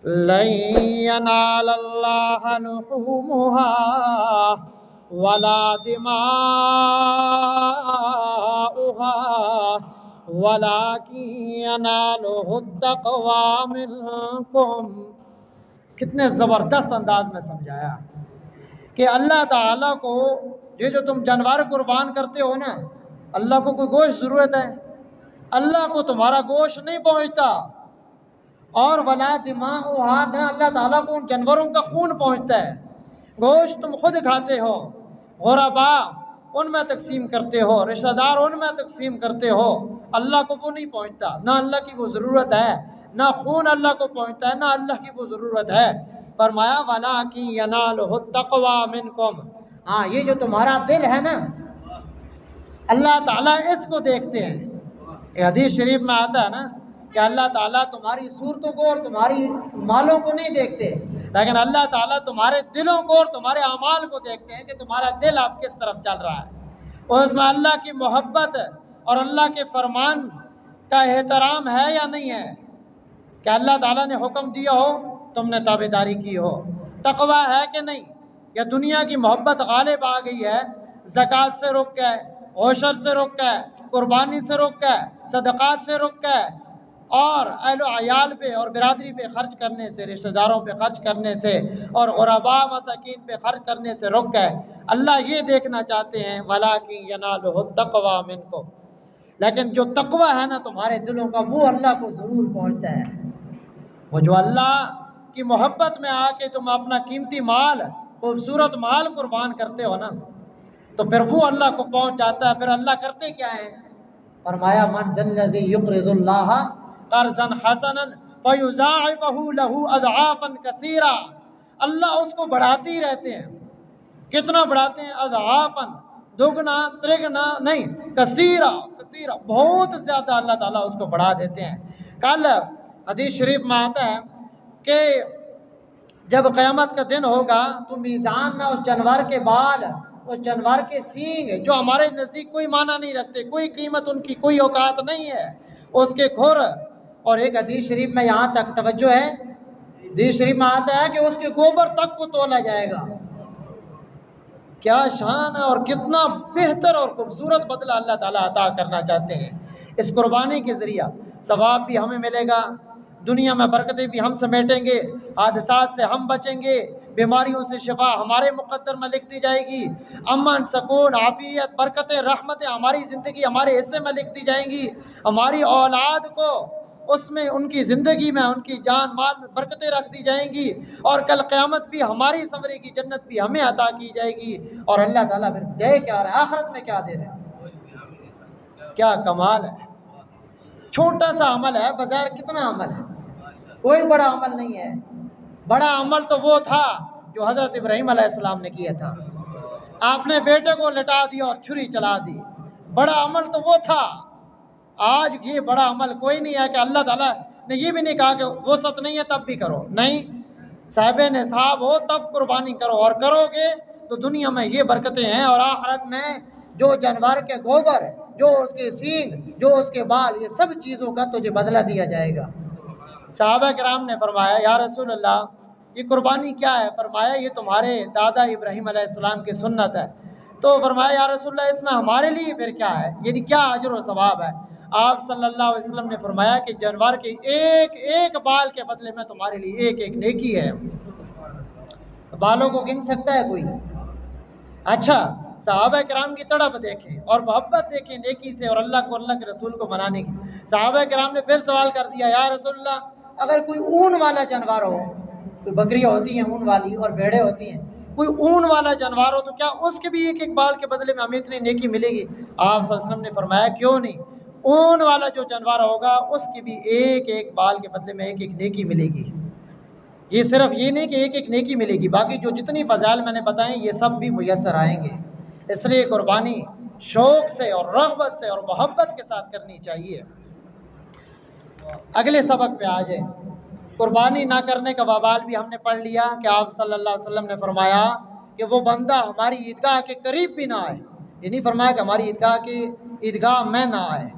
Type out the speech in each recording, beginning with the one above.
لن ينال الله لحومها ولا دماؤها ولكن يناله التقوى منكم۔ کتنے زبردست انداز میں سمجھایا کہ اللہ تعالیٰ کو یہ جو تم جانور قربان کرتے ہو نا، اللہ کو کوئی گوشت ضرورت ہے؟ اللہ کو تمہارا گوشت نہیں پہنچتا، اور ولا دماؤہا، نہ اللہ تعالیٰ کو ان جانوروں کا خون پہنچتا ہے۔ گوشت تم خود کھاتے ہو، غربا ان میں تقسیم کرتے ہو، رشتہ دار ان میں تقسیم کرتے ہو، اللہ کو وہ نہیں پہنچتا، نہ اللہ کی وہ ضرورت ہے، نہ خون اللہ کو پہنچتا ہے، نہ اللہ کی وہ ضرورت ہے۔ فرمایا وَلَٰكِن يَنَالُهُ التَّقْوَىٰ مِنكُمْ، ہاں یہ جو تمہارا دل ہے نا، اللہ تعالیٰ اس کو دیکھتے ہیں۔ ایک حدیث شریف میں آتا ہے نا کہ اللہ تعالیٰ تمہاری صورتوں کو اور تمہاری مالوں کو نہیں دیکھتے، لیکن اللہ تعالیٰ تمہارے دلوں کو اور تمہارے اعمال کو دیکھتے ہیں کہ تمہارا دل آپ کس طرف چل رہا ہے، اور اس میں اللہ کی محبت اور اللہ کے فرمان کا احترام ہے یا نہیں ہے، کہ اللہ تعالیٰ نے حکم دیا ہو تم نے تابعداری کی ہو، تقوی ہے کہ نہیں، یا دنیا کی محبت غالب آ گئی ہے، زکوٰۃ سے رک گئے، عشر سے رک گئے، قربانی سے رک گئے، صدقات سے رک گئے، اور اہل و عیال پہ اور برادری پہ خرچ کرنے سے، رشتہ داروں پہ خرچ کرنے سے، اور غرباء مساکین پہ خرچ کرنے سے رک گئے۔ اللہ یہ دیکھنا چاہتے ہیں وَلَٰكِن يَنَالُهُ التَّقْوَىٰ مِنكُمْ، لیکن جو تقوی ہے نا تمہارے دلوں کا، وہ اللہ کو ضرور پہنچتا ہے۔ وہ جو اللہ کی محبت میں آ کے تم اپنا قیمتی مال، خوبصورت مال قربان کرتے ہو نا، تو پھر وہ اللہ کو پہنچ جاتا ہے۔ پھر اللہ کرتے کیا ہے؟ فرمایا مَنْ ذَا الَّذِي يُقْرِضُ اللَّهَ قَرْضًا حَسَنًا فَيُضَاعِفَهُ لَهُ أَضْعَافًا كَثِيرًا، اللہ اس کو بڑھاتے ہی رہتے ہیں۔ کتنا بڑھاتے ہیں؟ اضعافاً، دگنا ترگنا نہیں، کثیرہ کثیرہ، بہت زیادہ اللہ تعالیٰ اس کو بڑھا دیتے ہیں۔ کل حدیث شریف میں آتا ہے کہ جب قیامت کا دن ہوگا تو میزان میں اس جانور کے بال، اس جانور کے سینگ، جو ہمارے نزدیک کوئی معنی نہیں رکھتے، کوئی قیمت ان کی کوئی اوقات نہیں ہے، اس کے کھر، اور ایک حدیث شریف میں یہاں تک توجہ ہے، حدیث شریف میں آتا ہے کہ اس کے گوبر تک کو تولا جائے گا۔ کیا شان ہے، اور کتنا بہتر اور خوبصورت بدلہ اللہ تعالیٰ عطا کرنا چاہتے ہیں۔ اس قربانی کے ذریعہ ثواب بھی ہمیں ملے گا، دنیا میں برکتیں بھی ہم سمیٹیں گے، حادثات سے ہم بچیں گے، بیماریوں سے شفا ہمارے مقدر میں لکھ دی جائے گی، امن، سکون، عافیت، برکتیں، رحمتیں ہماری زندگی، ہمارے حصے میں لکھ دی جائیں گی، ہماری اولاد کو اس میں، ان کی زندگی میں، ان کی جان مال میں برکتیں رکھ دی جائیں گی، اور کل قیامت بھی ہماری سنورے گی، جنت بھی ہمیں عطا کی جائے گی۔ اور اللہ تعالیٰ پھر دے کیا رہا ہے، آخرت میں کیا دے رہے ہیں؟ کیا کمال ہے! چھوٹا سا عمل ہے، بظاہر کتنا عمل ہے، کوئی بڑا عمل نہیں ہے۔ بڑا عمل تو وہ تھا جو حضرت ابراہیم علیہ السلام نے کیا تھا، آپ نے بیٹے کو لٹا دیا اور چھری چلا دی، بڑا عمل تو وہ تھا۔ آج یہ بڑا عمل کوئی نہیں ہے کہ اللہ تعالیٰ نے یہ بھی نہیں کہا کہ وسعت نہیں ہے تب بھی کرو، نہیں، صاحب نصاب ہو تب قربانی کرو، اور کرو گے تو دنیا میں یہ برکتیں ہیں، اور آخرت میں جو جانور کے گوبر، جو اس کے سینگ، جو اس کے بال، یہ سب چیزوں کا تجھے بدلہ دیا جائے گا۔ صحابہ کرام نے فرمایا یا رسول اللہ یہ قربانی کیا ہے؟ فرمایا یہ تمہارے دادا ابراہیم علیہ السلام کی سنت ہے۔ تو فرمایا یا رسول اللہ اس میں ہمارے لیے پھر کیا ہے، یعنی کیا اجر و ثواب ہے؟ آپ صلی اللہ علیہ وسلم نے فرمایا کہ جانور کے ایک ایک بال کے بدلے میں تمہارے لیے ایک ایک نیکی ہے۔ بالوں کو گن سکتا ہے کوئی؟ اچھا، صحابہ کرام کی تڑپ دیکھیں اور محبت دیکھیں نیکی سے، اور اللہ کو، اللہ کے رسول کو منانے کی۔ صحابہ کرام نے پھر سوال کر دیا یا رسول اللہ اگر کوئی اون والا جانور ہو، کوئی بکریاں ہوتی ہیں اون والی اور بھیڑیں ہوتی ہیں، کوئی اون والا جانور ہو تو کیا اس کے بھی ایک ایک بال کے بدلے میں ہمیں اتنی نیکی ملے گی؟ آپ صلی اللہ علیہ وسلم نے فرمایا کیوں نہیں، اون والا جو جانور ہوگا اس کی بھی ایک ایک بال کے بدلے میں ایک ایک نیکی ملے گی۔ یہ صرف یہ نہیں کہ ایک ایک نیکی ملے گی، باقی جو جتنی فضائل میں نے بتائیں یہ سب بھی میسر آئیں گے۔ اس لیے قربانی شوق سے اور رغبت سے اور محبت کے ساتھ کرنی چاہیے۔ اگلے سبق پہ آ جائیں۔ قربانی نہ کرنے کا وبال بھی ہم نے پڑھ لیا کہ آپ صلی اللہ علیہ وسلم نے فرمایا کہ وہ بندہ ہماری عیدگاہ کے قریب بھی نہ آئے، یہ نہیں فرمایا کہ ہماری عیدگاہ میں نہ آئے،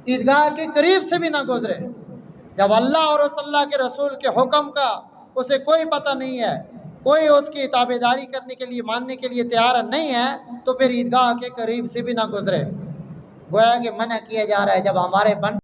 عیدگاہ کے قریب سے بھی نہ گزرے۔ جب اللہ اور اس اللہ کے رسول کے حکم کا اسے کوئی پتہ نہیں ہے، کوئی اس کی تابعداری کرنے کے لیے ماننے کے لیے تیار نہیں ہے، تو پھر عیدگاہ کے قریب سے بھی نہ گزرے۔ گویا کہ منع کیا جا رہا ہے جب ہمارے بن